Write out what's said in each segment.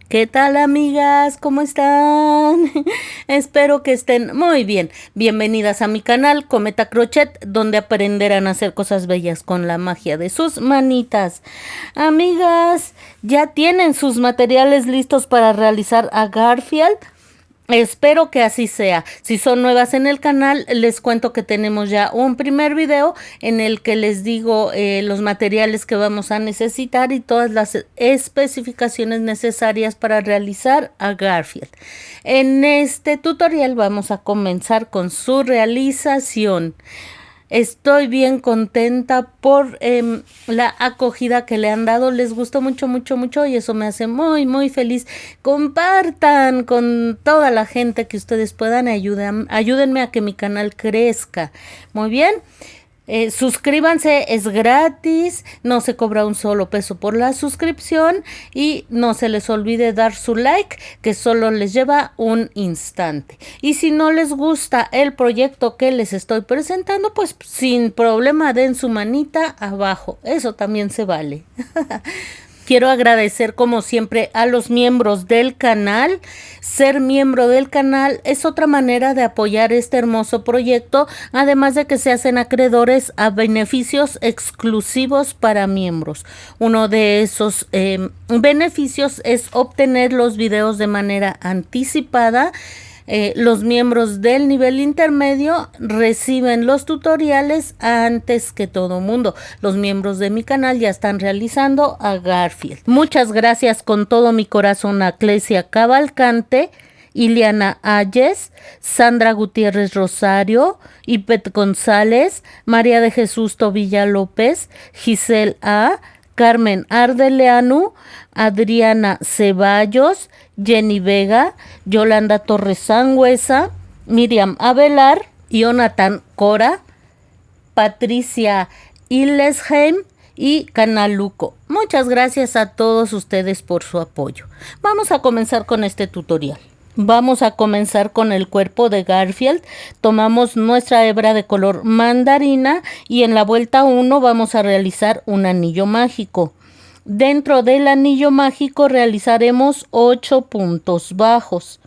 ¿Qué tal, amigas? ¿Cómo están? Espero que estén muy bien. Bienvenidas a mi canal Cometa Crochet, donde aprenderán a hacer cosas bellas con la magia de sus manitas. Amigas, ¿ya tienen sus materiales listos para realizar a Garfield? Espero que así sea. Si son nuevas en el canal, les cuento que tenemos ya un primer video en el que les digo los materiales que vamos a necesitar y todas las especificaciones necesarias para realizar a Garfield. En este tutorial vamos a comenzar con su realización. Estoy bien contenta por la acogida que le han dado. Les gustó mucho, mucho, mucho y eso me hace muy, muy feliz. Compartan con toda la gente que ustedes puedan. Ayúdenme a que mi canal crezca. Muy bien. Suscríbanse, es gratis, no se cobra un solo peso por la suscripción y no se les olvide dar su like, que solo les lleva un instante. Y si no les gusta el proyecto que les estoy presentando, pues sin problema den su manita abajo, eso también se vale. Quiero agradecer como siempre a los miembros del canal. Ser miembro del canal es otra manera de apoyar este hermoso proyecto, además de que se hacen acreedores a beneficios exclusivos para miembros. Uno de esos beneficios es obtener los videos de manera anticipada. Los miembros del nivel intermedio reciben los tutoriales antes que todo mundo. Los miembros de mi canal ya están realizando a Garfield. Muchas gracias con todo mi corazón a Clesia Cavalcante, Ileana Ayes, Sandra Gutiérrez Rosario, Ipet González, María de Jesús Tobilla López, Giselle A., Carmen Ardeleanu, Adriana Ceballos, Jenny Vega, Yolanda Torres Sangüesa, Miriam Avelar, Jonathan Cora, Patricia Illesheim y Canaluco. Muchas gracias a todos ustedes por su apoyo. Vamos a comenzar con este tutorial. Vamos a comenzar con el cuerpo de Garfield. Tomamos nuestra hebra de color mandarina y en la vuelta 1 vamos a realizar un anillo mágico. Dentro del anillo mágico realizaremos 8 puntos bajos.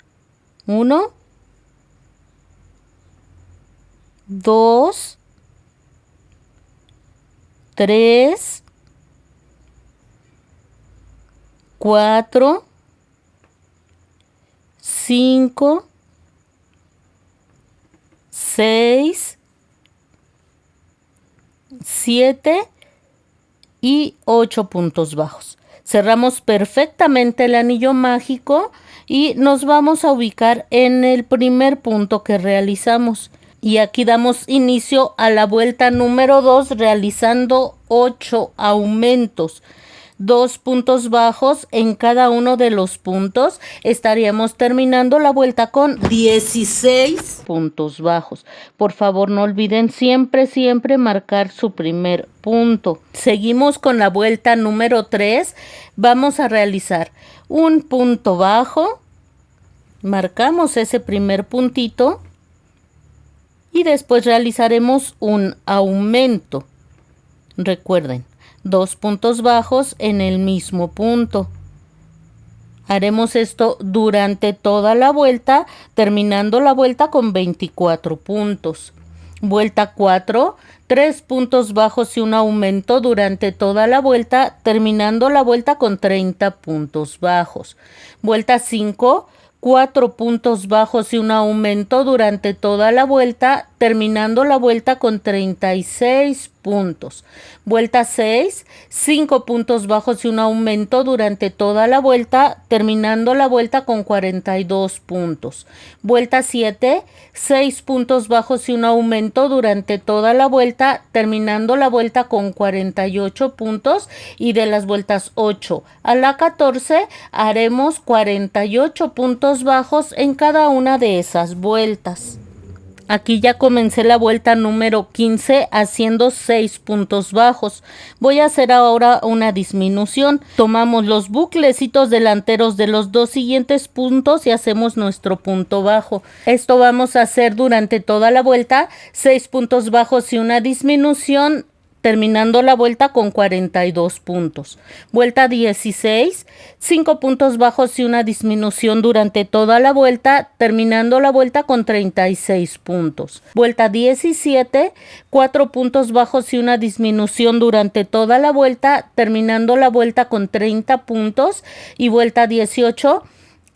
1, 2, 3, 4, 5, 6, 7 y 8 puntos bajos. Cerramos perfectamente el anillo mágico y nos vamos a ubicar en el primer punto que realizamos. Y aquí damos inicio a la vuelta número 2 realizando 8 aumentos. 2 puntos bajos en cada uno de los puntos. Estaríamos terminando la vuelta con 16 puntos bajos. Por favor, no olviden siempre, siempre marcar su primer punto. Seguimos con la vuelta número 3. Vamos a realizar un punto bajo. Marcamos ese primer puntito. Y después realizaremos un aumento. Recuerden, 2 puntos bajos en el mismo punto. Haremos esto durante toda la vuelta, terminando la vuelta con 24 puntos. Vuelta 4, 3 puntos bajos y un aumento durante toda la vuelta, terminando la vuelta con 30 puntos bajos. Vuelta 5, 4 puntos bajos y un aumento durante toda la vuelta, terminando la vuelta con 36 puntos. Vuelta 6, 5 puntos bajos y un aumento durante toda la vuelta, terminando la vuelta con 42 puntos. Vuelta 7, 6 puntos bajos y un aumento durante toda la vuelta, terminando la vuelta con 48 puntos. Y de las vueltas 8 a la 14 haremos 48 puntos bajos en cada una de esas vueltas. Aquí ya comencé la vuelta número 15 haciendo 6 puntos bajos. Voy a hacer ahora una disminución. Tomamos los buclecitos delanteros de los dos siguientes puntos y hacemos nuestro punto bajo. Esto vamos a hacer durante toda la vuelta, 6 puntos bajos y una disminución terminando la vuelta con 42 puntos. Vuelta 16, 5 puntos bajos y una disminución durante toda la vuelta, terminando la vuelta con 36 puntos. Vuelta 17, 4 puntos bajos y una disminución durante toda la vuelta, terminando la vuelta con 30 puntos. Y vuelta 18,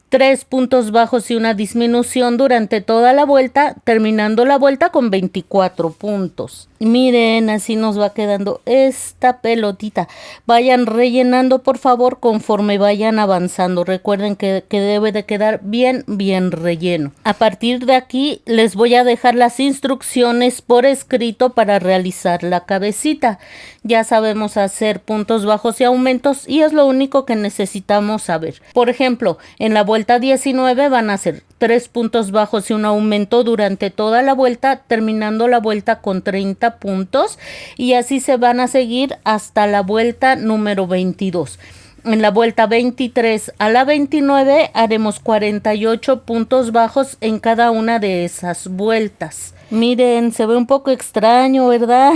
3 puntos bajos y una disminución durante toda la vuelta, terminando la vuelta con 24 puntos. Miren, así nos va quedando esta pelotita. Vayan rellenando, por favor, conforme vayan avanzando. Recuerden que debe de quedar bien relleno. A partir de aquí, les voy a dejar las instrucciones por escrito para realizar la cabecita. Ya sabemos hacer puntos bajos y aumentos y es lo único que necesitamos saber. Por ejemplo, en la vuelta 19 van a hacer 3 puntos bajos y un aumento durante toda la vuelta, terminando la vuelta con 30 puntos, y así se van a seguir hasta la vuelta número 22. En la vuelta 23 a la 29 haremos 48 puntos bajos en cada una de esas vueltas. Miren, se ve un poco extraño, ¿verdad?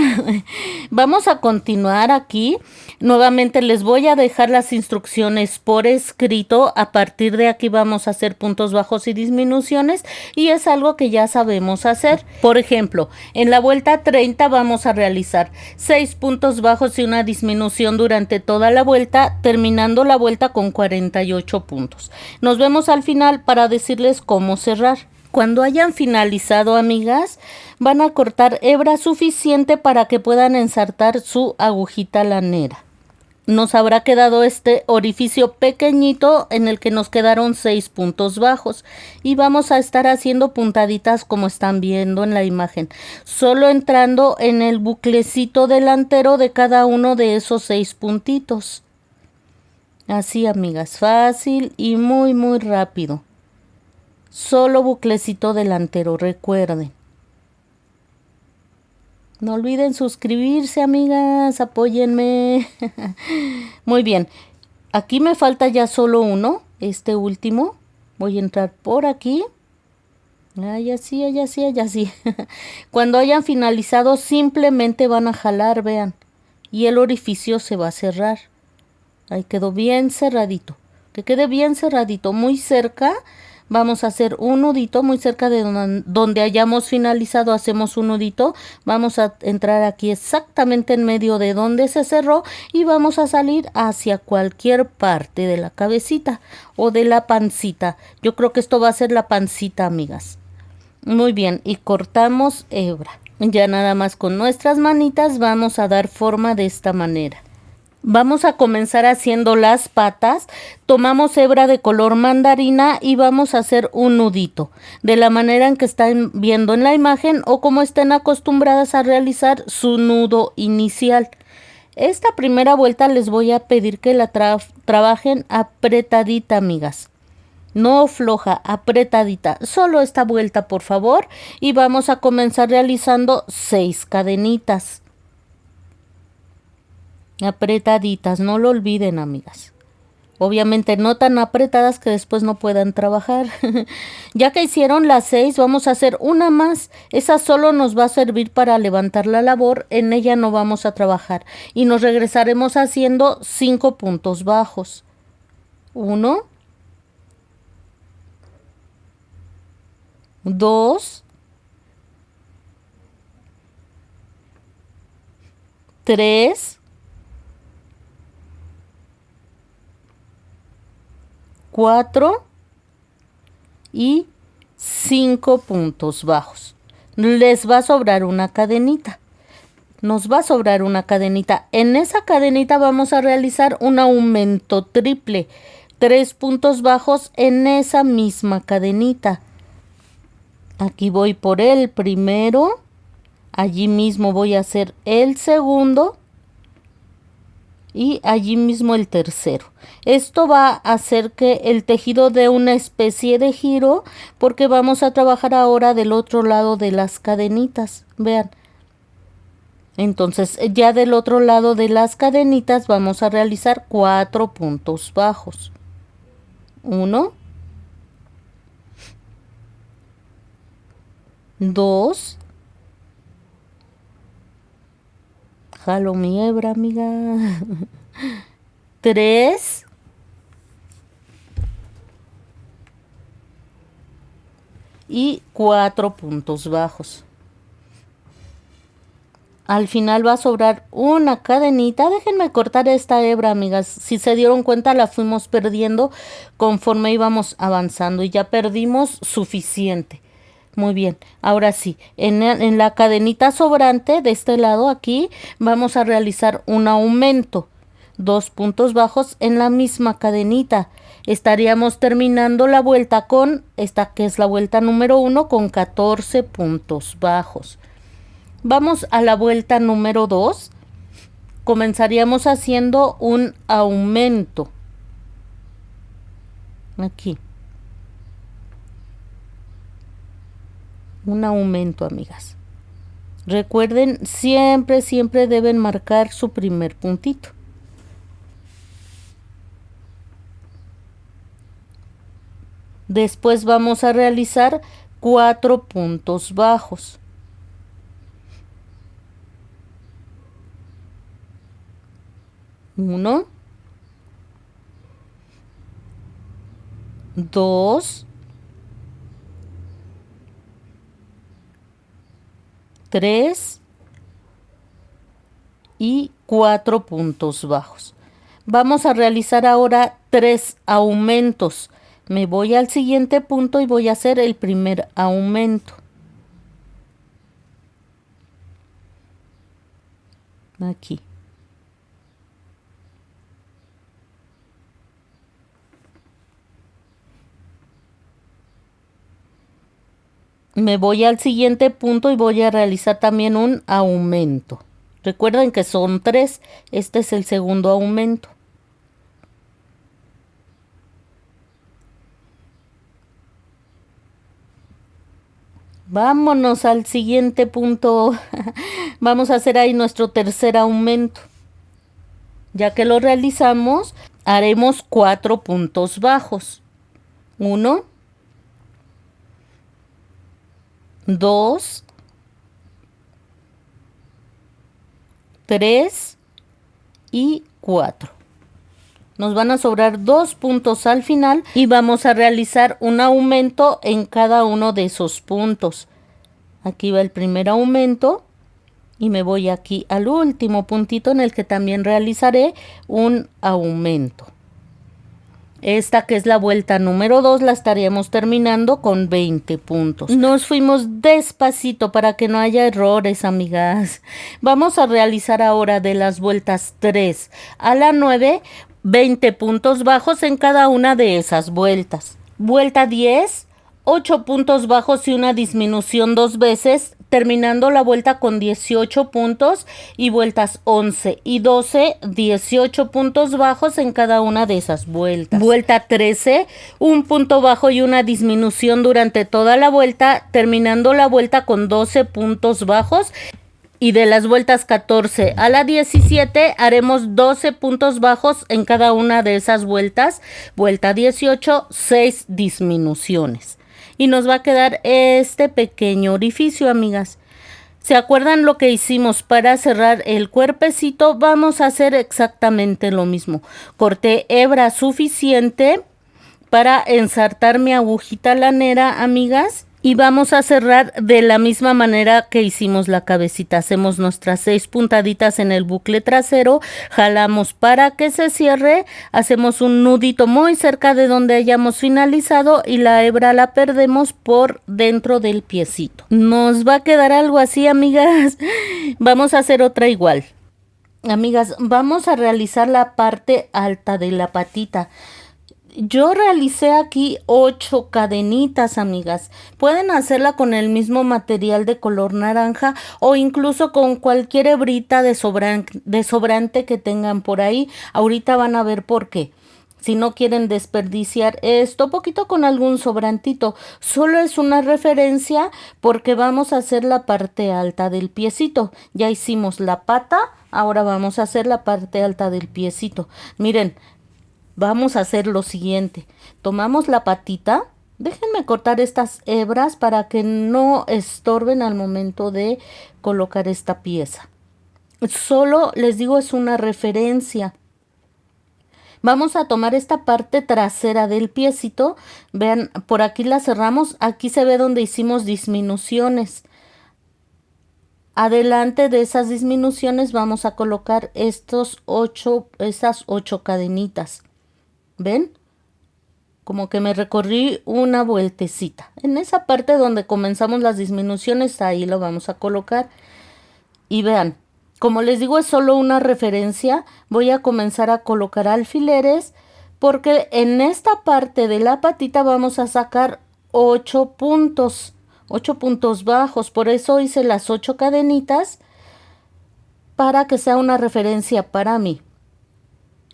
Vamos a continuar aquí. Nuevamente les voy a dejar las instrucciones por escrito. A partir de aquí vamos a hacer puntos bajos y disminuciones y es algo que ya sabemos hacer. Por ejemplo, en la vuelta 30 vamos a realizar 6 puntos bajos y una disminución durante toda la vuelta, terminando la vuelta con 48 puntos. Nos vemos al final para decirles cómo cerrar. Cuando hayan finalizado, amigas, van a cortar hebra suficiente para que puedan ensartar su agujita lanera. Nos habrá quedado este orificio pequeñito en el que nos quedaron 6 puntos bajos y vamos a estar haciendo puntaditas como están viendo en la imagen, solo entrando en el buclecito delantero de cada uno de esos 6 puntitos. Así, amigas, fácil y muy rápido. Solo buclecito delantero, recuerden. No olviden suscribirse, amigas, apóyenme. Muy bien, aquí me falta ya solo uno, este último. Voy a entrar por aquí. Ay, así. Cuando hayan finalizado, simplemente van a jalar, vean. Y el orificio se va a cerrar. Ahí quedó bien cerradito. Que quede bien cerradito, muy cerca. Vamos a hacer un nudito muy cerca de donde hayamos finalizado, hacemos un nudito, vamos a entrar aquí exactamente en medio de donde se cerró y vamos a salir hacia cualquier parte de la cabecita o de la pancita. Yo creo que esto va a ser la pancita, amigas. Muy bien, y cortamos hebra. Ya nada más con nuestras manitas vamos a dar forma de esta manera. Vamos a comenzar haciendo las patas, tomamos hebra de color mandarina y vamos a hacer un nudito, de la manera en que están viendo en la imagen o como estén acostumbradas a realizar su nudo inicial. Esta primera vuelta les voy a pedir que la trabajen apretadita, amigas. No floja, apretadita. Solo esta vuelta, por favor, y vamos a comenzar realizando 6 cadenitas. Apretaditas, no lo olviden, amigas. Obviamente no tan apretadas que después no puedan trabajar. Ya que hicieron las 6, vamos a hacer una más. Esa solo nos va a servir para levantar la labor, en ella no vamos a trabajar. Y nos regresaremos haciendo 5 puntos bajos. 1, 2, 3, 4 y 5 puntos bajos. Les va a sobrar una cadenita. Nos va a sobrar una cadenita. En esa cadenita vamos a realizar un aumento triple. 3 puntos bajos en esa misma cadenita. Aquí voy por el primero. Allí mismo voy a hacer el segundo. Y allí mismo el tercero. Esto va a hacer que el tejido dé una especie de giro porque vamos a trabajar ahora del otro lado de las cadenitas. Vean. Entonces ya del otro lado de las cadenitas vamos a realizar 4 puntos bajos. 1, 2, Jalo mi hebra, amiga. 3 y 4 puntos bajos. Al final va a sobrar una cadenita. Déjenme cortar esta hebra, amigas. Si se dieron cuenta, la fuimos perdiendo conforme íbamos avanzando y ya perdimos suficiente. Muy bien, ahora sí, en la cadenita sobrante de este lado aquí vamos a realizar un aumento, 2 puntos bajos en la misma cadenita. Estaríamos terminando la vuelta con esta que es la vuelta número 1 con 14 puntos bajos. Vamos a la vuelta número 2. Comenzaríamos haciendo un aumento. Aquí. Un aumento, amigas. Recuerden, siempre, siempre deben marcar su primer puntito. Después vamos a realizar 4 puntos bajos. 1, 2, 3 y 4 puntos bajos. Vamos a realizar ahora 3 aumentos. Me voy al siguiente punto y voy a hacer el primer aumento. Aquí. Me voy al siguiente punto y voy a realizar también un aumento. Recuerden que son 3. Este es el segundo aumento. Vámonos al siguiente punto. Vamos a hacer ahí nuestro tercer aumento. Ya que lo realizamos, haremos 4 puntos bajos. 1, 2, 3 y 4. Nos van a sobrar 2 puntos al final y vamos a realizar un aumento en cada uno de esos puntos. Aquí va el primer aumento y me voy aquí al último puntito en el que también realizaré un aumento. Esta que es la vuelta número 2 la estaríamos terminando con 20 puntos. Nos fuimos despacito para que no haya errores, amigas. Vamos a realizar ahora de las vueltas 3 a la 9, 20 puntos bajos en cada una de esas vueltas. Vuelta 10, 8 puntos bajos y una disminución 2 veces, terminando la vuelta con 18 puntos, y vueltas 11 y 12, 18 puntos bajos en cada una de esas vueltas. Vuelta 13, un punto bajo y una disminución durante toda la vuelta, terminando la vuelta con 12 puntos bajos. Y de las vueltas 14 a la 17 haremos 12 puntos bajos en cada una de esas vueltas. Vuelta 18, 6 disminuciones. Y nos va a quedar este pequeño orificio, amigas. ¿Se acuerdan lo que hicimos para cerrar el cuerpecito? Vamos a hacer exactamente lo mismo. Corté hebra suficiente para ensartar mi agujita lanera, amigas. Y vamos a cerrar de la misma manera que hicimos la cabecita. Hacemos nuestras 6 puntaditas en el bucle trasero, jalamos para que se cierre, hacemos un nudito muy cerca de donde hayamos finalizado y la hebra la perdemos por dentro del piecito. Nos va a quedar algo así, amigas. Vamos a hacer otra igual. Amigas, vamos a realizar la parte alta de la patita. Yo realicé aquí 8 cadenitas, amigas. Pueden hacerla con el mismo material de color naranja o incluso con cualquier hebrita de sobrante que tengan por ahí. Ahorita van a ver por qué. Si no quieren desperdiciar esto, poquito con algún sobrantito. Solo es una referencia porque vamos a hacer la parte alta del piecito. Ya hicimos la pata, ahora vamos a hacer la parte alta del piecito. Miren. Vamos a hacer lo siguiente. Tomamos la patita. Déjenme cortar estas hebras para que no estorben al momento de colocar esta pieza. Solo les digo, es una referencia. Vamos a tomar esta parte trasera del piecito. Vean, por aquí la cerramos. Aquí se ve donde hicimos disminuciones. Adelante de esas disminuciones vamos a colocar esas 8 cadenitas. ¿Ven? Como que me recorrí una vueltecita. En esa parte donde comenzamos las disminuciones, ahí lo vamos a colocar. Y vean, como les digo, es solo una referencia. Voy a comenzar a colocar alfileres porque en esta parte de la patita vamos a sacar 8 puntos. 8 puntos bajos. Por eso hice las 8 cadenitas para que sea una referencia para mí.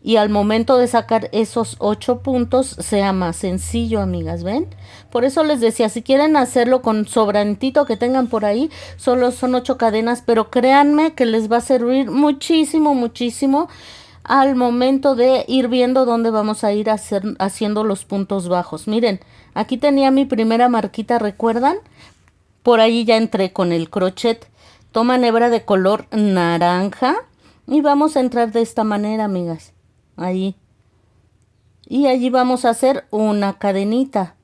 Y al momento de sacar esos 8 puntos sea más sencillo, amigas, ¿ven? Por eso les decía, si quieren hacerlo con sobrantito que tengan por ahí, solo son 8 cadenas, pero créanme que les va a servir muchísimo, muchísimo al momento de ir viendo dónde vamos a ir haciendo los puntos bajos. Miren, aquí tenía mi primera marquita, ¿recuerdan? Por ahí ya entré con el crochet. Toman hebra de color naranja y vamos a entrar de esta manera, amigas. Ahí. Y allí vamos a hacer una cadenita.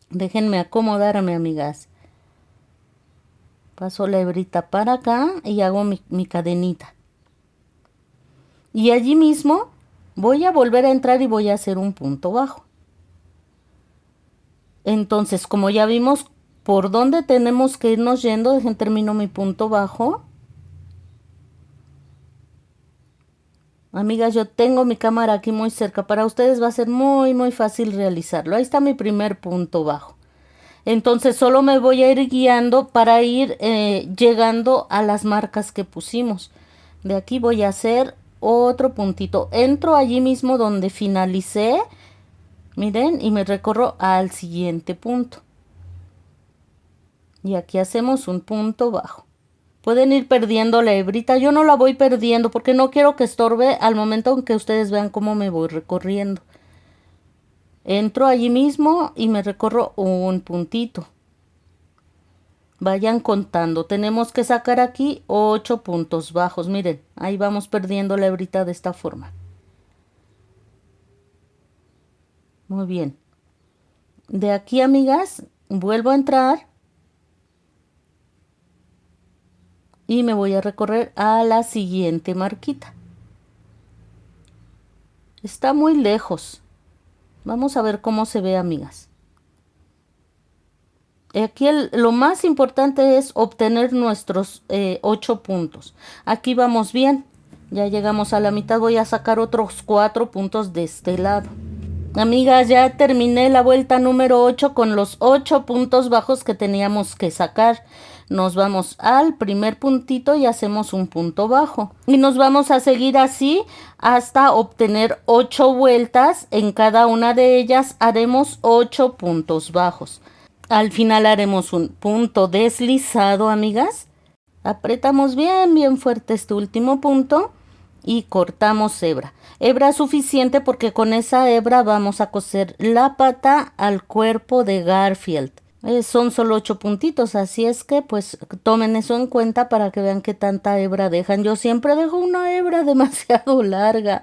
Déjenme acomodarme, amigas. Paso la hebrita para acá y hago mi cadenita. Y allí mismo voy a volver a entrar y voy a hacer un punto bajo. Entonces, como ya vimos por dónde tenemos que irnos yendo, dejen termino mi punto bajo. Amigas, yo tengo mi cámara aquí muy cerca. Para ustedes va a ser muy, muy fácil realizarlo. Ahí está mi primer punto bajo. Entonces solo me voy a ir guiando para ir llegando a las marcas que pusimos. De aquí voy a hacer otro puntito. Entro allí mismo donde finalicé. Miren, y me recorro al siguiente punto. Y aquí hacemos un punto bajo. Pueden ir perdiendo la hebrita. Yo no la voy perdiendo porque no quiero que estorbe al momento en que ustedes vean cómo me voy recorriendo. Entro allí mismo y me recorro un puntito. Vayan contando. Tenemos que sacar aquí 8 puntos bajos. Miren, ahí vamos perdiendo la hebrita de esta forma. Muy bien. De aquí, amigas, vuelvo a entrar. Y me voy a recorrer a la siguiente marquita. Está muy lejos. Vamos a ver cómo se ve, amigas. Aquí lo más importante es obtener nuestros 8 puntos. Aquí vamos bien. Ya llegamos a la mitad. Voy a sacar otros 4 puntos de este lado. Amigas, ya terminé la vuelta número 8 con los 8 puntos bajos que teníamos que sacar. Nos vamos al primer puntito y hacemos un punto bajo. Y nos vamos a seguir así hasta obtener 8 vueltas. En cada una de ellas haremos 8 puntos bajos. Al final haremos un punto deslizado, amigas. Apretamos bien, bien fuerte este último punto y cortamos hebra. Hebra suficiente porque con esa hebra vamos a coser la pata al cuerpo de Garfield. Son solo 8 puntitos, así es que pues tomen eso en cuenta para que vean qué tanta hebra dejan. Yo siempre dejo una hebra demasiado larga.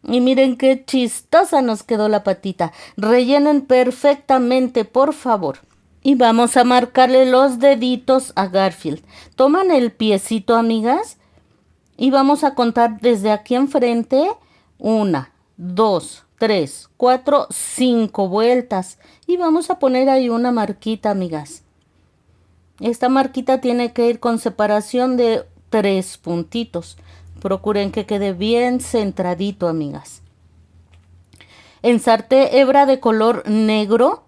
Y miren qué chistosa nos quedó la patita. Rellenen perfectamente, por favor. Y vamos a marcarle los deditos a Garfield. Toman el piecito, amigas, y vamos a contar desde aquí enfrente. 1, 2, 3, 4, 5 vueltas. Y vamos a poner ahí una marquita, amigas. Esta marquita tiene que ir con separación de 3 puntitos. Procuren que quede bien centradito, amigas. Ensarté hebra de color negro.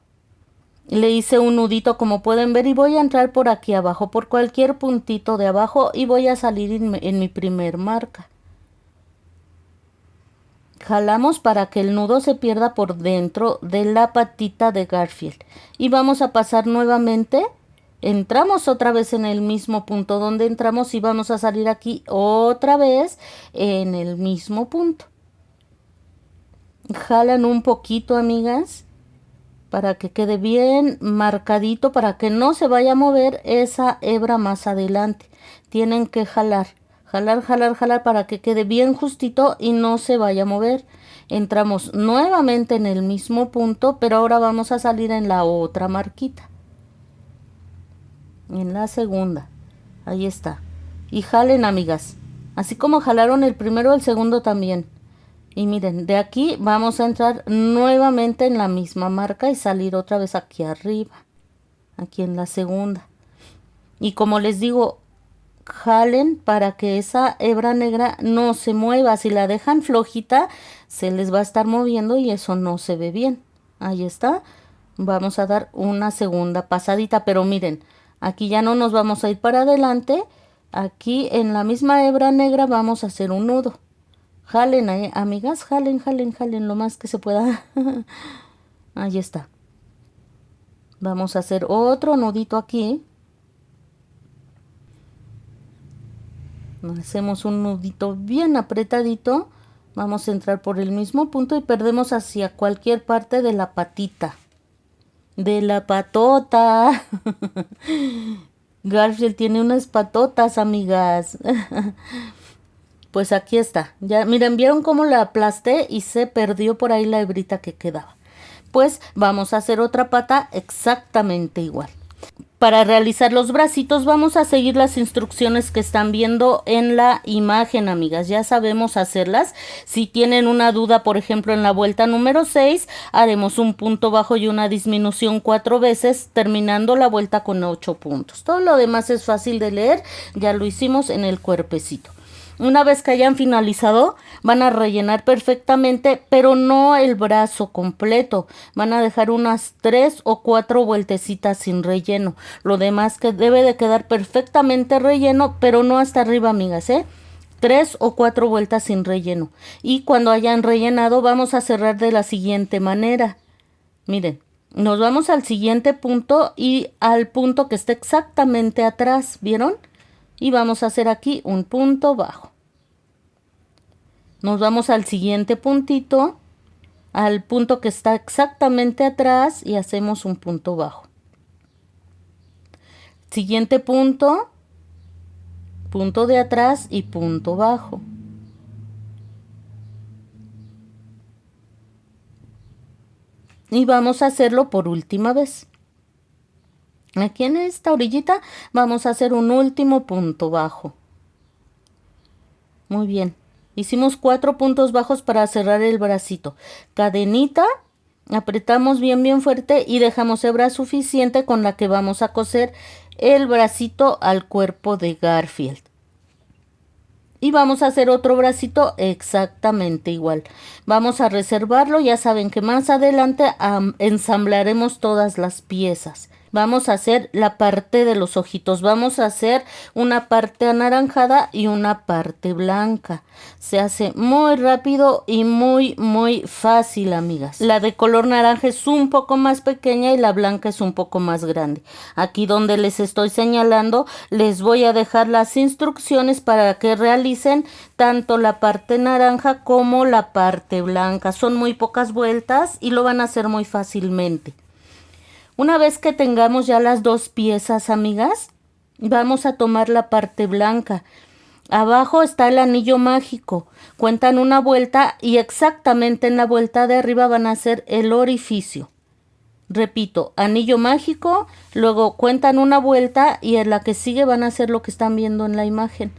Le hice un nudito como pueden ver y voy a entrar por aquí abajo, por cualquier puntito de abajo y voy a salir en mi primer marca. Jalamos para que el nudo se pierda por dentro de la patita de Garfield. Y vamos a pasar nuevamente. Entramos otra vez en el mismo punto donde entramos y vamos a salir aquí otra vez en el mismo punto. Jalan un poquito, amigas. para que quede bien marcadito, para que no se vaya a mover esa hebra más adelante. Tienen que jalar, jalar, jalar, jalar para que quede bien justito y no se vaya a mover. Entramos nuevamente en el mismo punto, pero ahora vamos a salir en la otra marquita, en la segunda. Ahí está. Y jalen, amigas, así como jalaron el primero, el segundo también. Y miren, de aquí vamos a entrar nuevamente en la misma marca y salir otra vez aquí arriba, aquí en la segunda. Y como les digo, jalen para que esa hebra negra no se mueva. Si la dejan flojita, se les va a estar moviendo y eso no se ve bien. Ahí está. Vamos a dar una segunda pasadita, pero miren, aquí ya no nos vamos a ir para adelante. Aquí en la misma hebra negra vamos a hacer un nudo. Jalen, amigas, jalen, jalen, jalen lo más que se pueda. Ahí está. Vamos a hacer otro nudito aquí. Hacemos un nudito bien apretadito. Vamos a entrar por el mismo punto y perdemos hacia cualquier parte de la patita. De la patota. Garfield tiene unas patotas, amigas. Pues aquí está. Ya, miren, ¿vieron cómo la aplasté y se perdió por ahí la hebrita que quedaba? Pues vamos a hacer otra pata exactamente igual. Para realizar los bracitos vamos a seguir las instrucciones que están viendo en la imagen, amigas. Ya sabemos hacerlas. Si tienen una duda, por ejemplo, en la vuelta número 6, haremos un punto bajo y una disminución 4 veces, terminando la vuelta con 8 puntos. Todo lo demás es fácil de leer. Ya lo hicimos en el cuerpecito. Una vez que hayan finalizado, van a rellenar perfectamente, pero no el brazo completo. Van a dejar unas 3 o 4 vueltecitas sin relleno. Lo demás que debe de quedar perfectamente relleno, pero no hasta arriba, amigas, 3 o 4 vueltas sin relleno. Y cuando hayan rellenado, vamos a cerrar de la siguiente manera. Miren, nos vamos al siguiente punto y al punto que está exactamente atrás, ¿vieron? Y vamos a hacer aquí un punto bajo. Nos vamos al siguiente puntito, al punto que está exactamente atrás y hacemos un punto bajo. Siguiente punto, punto de atrás y punto bajo. Y vamos a hacerlo por última vez. Aquí en esta orillita vamos a hacer un último punto bajo. Muy bien. Hicimos 4 puntos bajos para cerrar el bracito. Cadenita, apretamos bien bien fuerte y dejamos hebra suficiente con la que vamos a coser el bracito al cuerpo de Garfield. Y vamos a hacer otro bracito exactamente igual. Vamos a reservarlo, ya saben que más adelante ensamblaremos todas las piezas. Vamos a hacer la parte de los ojitos. Vamos a hacer una parte anaranjada y una parte blanca. Se hace muy rápido y muy fácil, amigas. La de color naranja es un poco más pequeña y la blanca es un poco más grande. Aquí donde les estoy señalando, les voy a dejar las instrucciones para que realicen tanto la parte naranja como la parte blanca. Son muy pocas vueltas y lo van a hacer muy fácilmente. Una vez que tengamos ya las dos piezas, amigas, vamos a tomar la parte blanca. Abajo está el anillo mágico. Cuentan una vuelta y exactamente en la vuelta de arriba van a hacer el orificio. Repito, anillo mágico, luego cuentan una vuelta y en la que sigue van a hacer lo que están viendo en la imagen.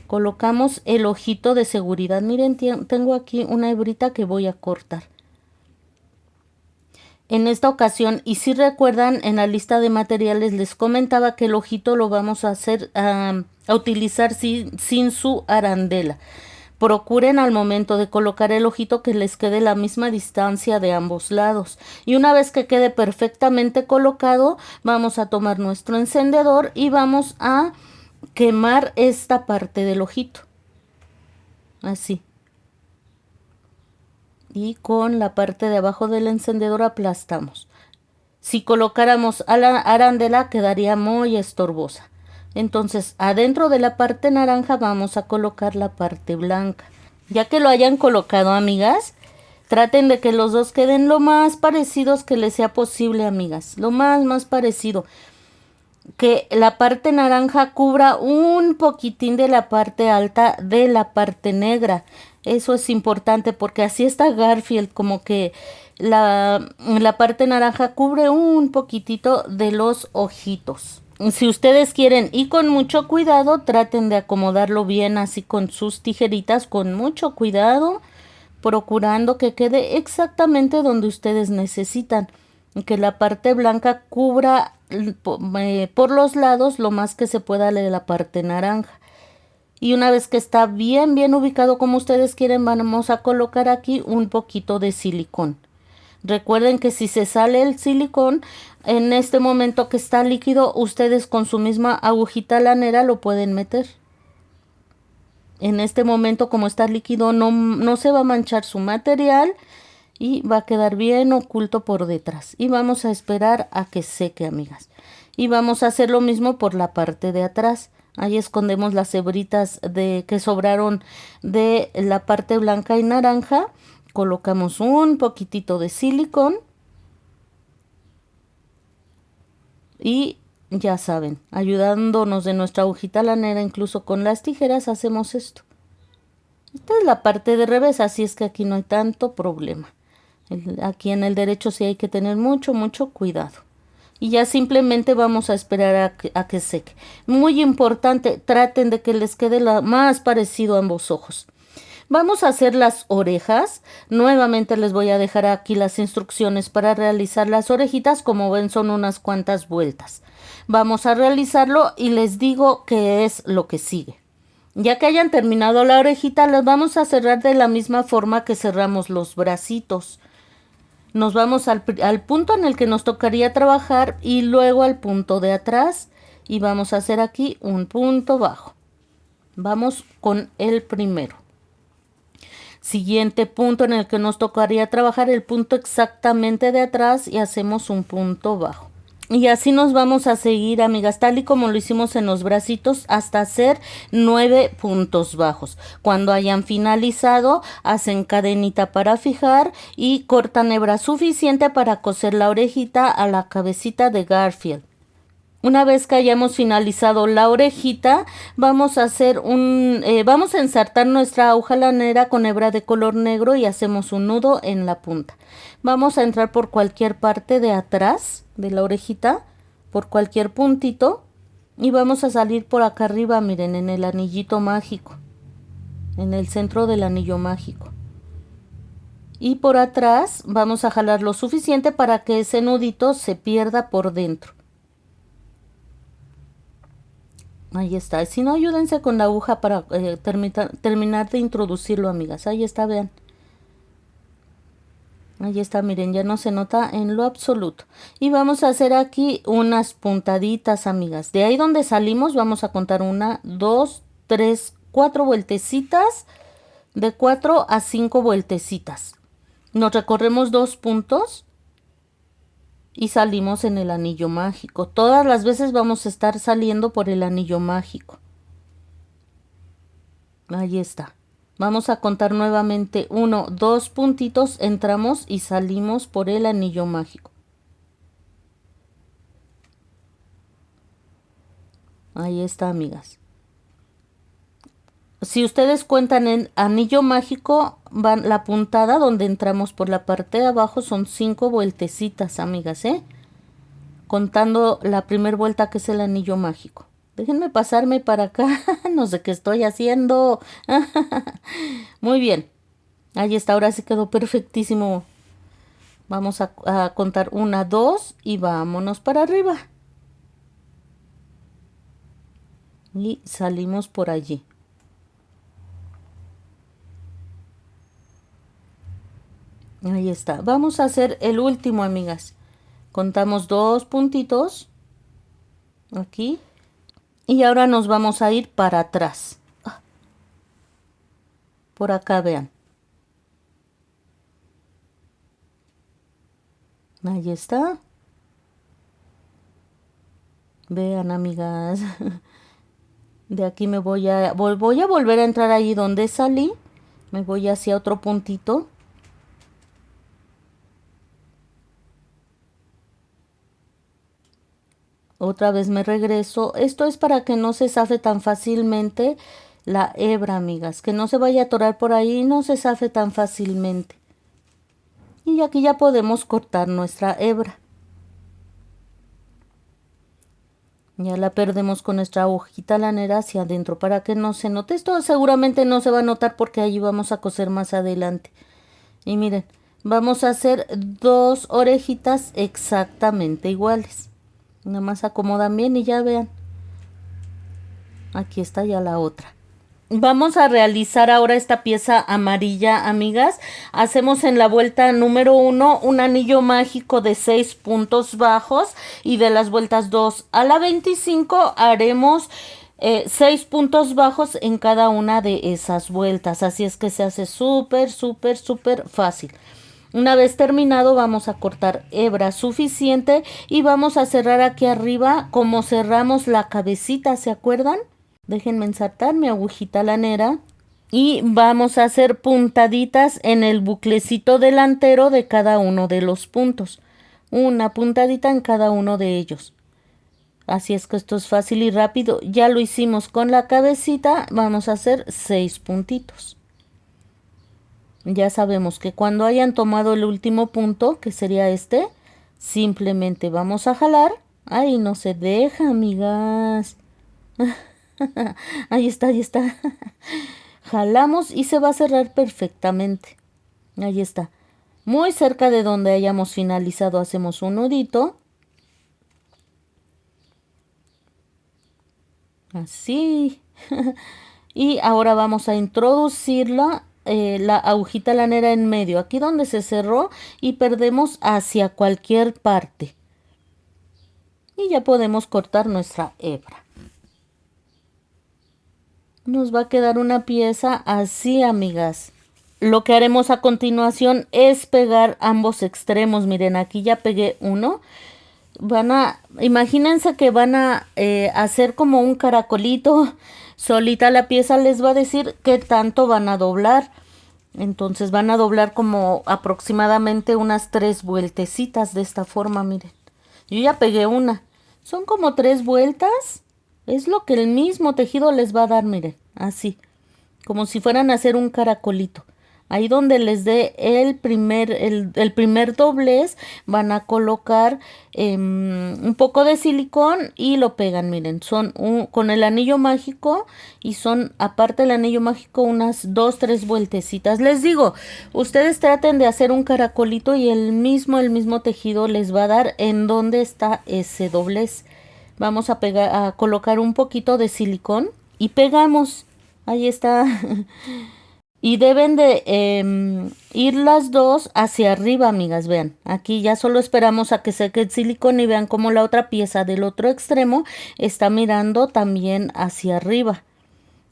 Colocamos el ojito de seguridad. Miren, tengo aquí una hebrita que voy a cortar. En esta ocasión, y si recuerdan, en la lista de materiales les comentaba que el ojito lo vamos a hacer, a utilizar sin su arandela. Procuren al momento de colocar el ojito que les quede la misma distancia de ambos lados. Y una vez que quede perfectamente colocado, vamos a tomar nuestro encendedor y vamos a quemar esta parte del ojito. Así. Y con la parte de abajo del encendedor aplastamos. Si colocáramos a la arandela quedaría muy estorbosa. Entonces adentro de la parte naranja vamos a colocar la parte blanca. Ya que lo hayan colocado, amigas, Traten de que los dos queden lo más parecidos que les sea posible, amigas. Lo más parecido. Que la parte naranja cubra un poquitín de la parte alta de la parte negra. Eso es importante porque así está Garfield, como que la parte naranja cubre un poquitito de los ojitos. Si ustedes quieren y con mucho cuidado, traten de acomodarlo bien así con sus tijeritas, con mucho cuidado, procurando que quede exactamente donde ustedes necesitan. Que la parte blanca cubra por los lados lo más que se pueda de la parte naranja. Y una vez que está bien ubicado como ustedes quieren, vamos a colocar aquí un poquito de silicón. Recuerden que si se sale el silicón, en este momento que está líquido, ustedes con su misma agujita lanera lo pueden meter. En este momento, como está líquido, no se va a manchar su material y va a quedar bien oculto por detrás. Y vamos a esperar a que seque, amigas. Y vamos a hacer lo mismo por la parte de atrás. Ahí escondemos las hebritas que sobraron de la parte blanca y naranja. Colocamos un poquitito de silicón. Y ya saben, ayudándonos de nuestra agujita lanera, incluso con las tijeras, hacemos esto. Esta es la parte de revés, así es que aquí no hay tanto problema. Aquí en el derecho sí hay que tener mucho cuidado. Y ya simplemente vamos a esperar a que seque. Muy importante, traten de que les quede lo más parecido a ambos ojos. Vamos a hacer las orejas. Nuevamente les voy a dejar aquí las instrucciones para realizar las orejitas. Como ven, son unas cuantas vueltas. Vamos a realizarlo y les digo qué es lo que sigue. Ya que hayan terminado la orejita, las vamos a cerrar de la misma forma que cerramos los bracitos. Nos vamos al punto en el que nos tocaría trabajar y luego al punto de atrás y vamos a hacer aquí un punto bajo. Vamos con el primero. Siguiente punto en el que nos tocaría trabajar el punto exactamente de atrás y hacemos un punto bajo. Y así nos vamos a seguir, amigas, tal y como lo hicimos en los bracitos, hasta hacer 9 puntos bajos. Cuando hayan finalizado, hacen cadenita para fijar y cortan hebra suficiente para coser la orejita a la cabecita de Garfield. Una vez que hayamos finalizado la orejita, vamos a hacer vamos a ensartar nuestra aguja lanera con hebra de color negro y hacemos un nudo en la punta. Vamos a entrar por cualquier parte de atrás de la orejita, por cualquier puntito, y vamos a salir por acá arriba, miren, en el anillito mágico, en el centro del anillo mágico. Y por atrás vamos a jalar lo suficiente para que ese nudito se pierda por dentro. Ahí está. Si no, ayúdense con la aguja para terminar de introducirlo, amigas. Ahí está, vean. Ahí está, miren, ya no se nota en lo absoluto. Y vamos a hacer aquí unas puntaditas, amigas. De ahí donde salimos vamos a contar 1, 2, 3, 4 vueltecitas. De 4 a 5 vueltecitas. Nos recorremos 2 puntos. Y salimos en el anillo mágico. Todas las veces vamos a estar saliendo por el anillo mágico. Ahí está. Vamos a contar nuevamente 1, 2 puntitos, entramos y salimos por el anillo mágico. Ahí está, amigas. Si ustedes cuentan en anillo mágico, van la puntada donde entramos por la parte de abajo son 5 vueltecitas, amigas, contando la primera vuelta que es el anillo mágico. Déjenme pasarme para acá, no sé qué estoy haciendo. Muy bien, ahí está, ahora sí quedó perfectísimo. Vamos a contar 1, 2 y vámonos para arriba. Y salimos por allí. Ahí está. Vamos a hacer el último, amigas. Contamos 2 puntitos. Aquí. Y ahora nos vamos a ir para atrás. Por acá, vean. Ahí está. Vean, amigas. De aquí me voy a volver a entrar ahí donde salí. Me voy hacia otro puntito. Otra vez me regreso. Esto es para que no se zafe tan fácilmente la hebra, amigas. Que no se vaya a atorar por ahí y no se zafe tan fácilmente. Y aquí ya podemos cortar nuestra hebra. Ya la perdemos con nuestra hojita lanera hacia adentro para que no se note. Esto seguramente no se va a notar porque allí vamos a coser más adelante. Y miren, vamos a hacer 2 orejitas exactamente iguales. Nada más acomodan bien y ya vean. Aquí está ya la otra. Vamos a realizar ahora esta pieza amarilla, amigas. Hacemos en la vuelta número 1 un anillo mágico de 6 puntos bajos y de las vueltas 2 a la 25 haremos 6 puntos bajos en cada una de esas vueltas. Así es que se hace súper, súper, súper fácil. Una vez terminado vamos a cortar hebra suficiente y vamos a cerrar aquí arriba como cerramos la cabecita, ¿se acuerdan? Déjenme ensartar mi agujita lanera y vamos a hacer puntaditas en el buclecito delantero de cada uno de los puntos. Una puntadita en cada uno de ellos. Así es que esto es fácil y rápido. Ya lo hicimos con la cabecita. Vamos a hacer 6 puntitos. Ya sabemos que cuando hayan tomado el último punto, que sería este, simplemente vamos a jalar. Ay, no se deja, amigas. Ahí está, ahí está. Jalamos y se va a cerrar perfectamente. Ahí está. Muy cerca de donde hayamos finalizado hacemos un nudito. Así. Y ahora vamos a introducirla, la agujita lanera en medio, aquí donde se cerró y perdemos hacia cualquier parte. Y ya podemos cortar nuestra hebra. Nos va a quedar una pieza así, amigas. Lo que haremos a continuación es pegar ambos extremos. Miren, aquí ya pegué uno. Imagínense que van a hacer como un caracolito. Solita la pieza les va a decir qué tanto van a doblar. Entonces van a doblar como aproximadamente unas 3 vueltecitas de esta forma, miren. Yo ya pegué una. Son como 3 vueltas. Es lo que el mismo tejido les va a dar, miren, así, como si fueran a hacer un caracolito. Ahí donde les dé el primer doblez, van a colocar un poco de silicón y lo pegan, miren, son con el anillo mágico y son, aparte del anillo mágico, unas 2, 3 vueltecitas. Les digo, ustedes traten de hacer un caracolito y el mismo tejido les va a dar en donde está ese doblez. Vamos a colocar un poquito de silicón y pegamos. Ahí está. Y deben de ir las dos hacia arriba, amigas. Vean, aquí ya solo esperamos a que seque el silicón y vean cómo la otra pieza del otro extremo está mirando también hacia arriba.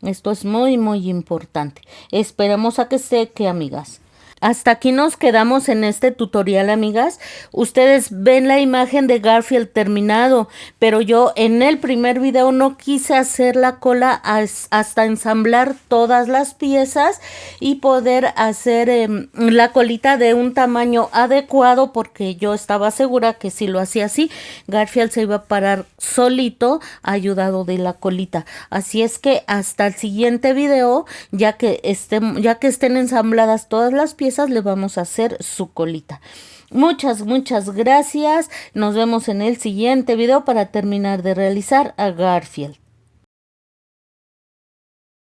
Esto es muy, muy importante. Esperamos a que seque, amigas. Hasta aquí nos quedamos en este tutorial, amigas. Ustedes ven la imagen de Garfield terminado, pero yo en el primer video no quise hacer la cola hasta ensamblar todas las piezas y poder hacer la colita de un tamaño adecuado, porque yo estaba segura que si lo hacía así, Garfield se iba a parar solito, ayudado de la colita. Así es que hasta el siguiente video, ya que estén ensambladas todas las piezas, le vamos a hacer su colita. Muchas gracias. Nos vemos en el siguiente video para terminar de realizar a Garfield.